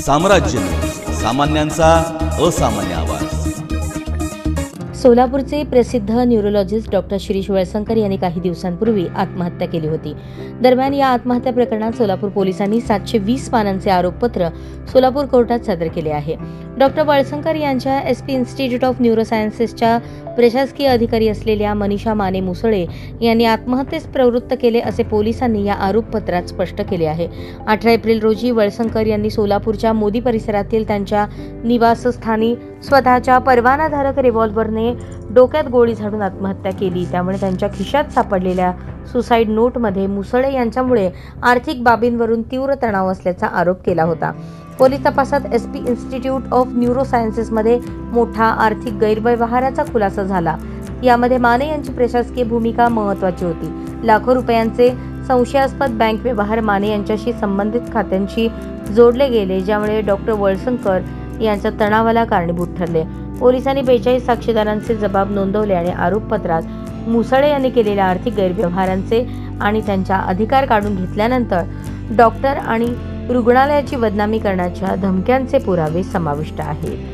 साम्राज्य, सामान्यांचा असामान्य आवाज। सोलापूरचे प्रसिद्ध न्यूरोलॉजिस्ट डॉक्टर शिरीष वळसंकर यांनी काही दिवसांपूर्वी आत्महत्या केली होती। दरम्यान या आत्महत्या प्रकरणात सोलापूर पोलिसांनी 720 पानांचे आरोपपत्र सोलापूर कोर्टात सादर केले आहे। डॉक्टर वळसंकर यांच्या एसपी इन्स्टिट्यूट ऑफ न्यूरोसायन्सेसच्या प्रशासकीय अधिकारी असलेल्या मनीषा माने मुसळे यांनी आत्महत्येस प्रवृत्त केले असे पोलिसांनी या आरोपपत्रात स्पष्ट केले आहे। 18 एप्रिल रोजी वळसंकर यांनी सोलापूरच्या मोदी परिसरातील त्यांच्या निवासस्थानी स्वतःच्या परवानाधारक रिव्हॉल्व्हरने डोक्यात गोळी झाडून आत्महत्या केली। त्यामुळे त्यांच्या खिशात सापडलेल्या सुसाईड नोटमध्ये मुसळे यांच्यामुळे आर्थिक बाबींवरून तीव्र तणाव असल्याचा आरोप केला होता। पोलीस तपासात एसपी इन्स्टिट्यूट ऑफ न्यूरोसायन्सेसमध्ये मोठा आर्थिक गैरव्यवहाराचा खुलासा झाला। यामध्ये माने यांची प्रशासकीय भूमिका महत्त्वाची होती। लाखो रुपयांचे संशयास्पद बँक व्यवहार माने यांच्याशी संबंधित खात्यांशी जोडले गेले, ज्यामुळे डॉक्टर वळसंकर यांच्या तणावाला कारणीभूत ठरले। पोलिसांनी 42 साक्षीदारांचे जबाब नोंदवले आणि आरोपपत्रात मुसळे यांनी केलेल्या आर्थिक गैरव्यवहारांचे आणि त्यांचा अधिकार काढून घेतल्यानंतर डॉक्टर आणि रुग्णालयाची बदनामी करण्याच्या धमक्यांचे पुरावे समाविष्ट आहेत।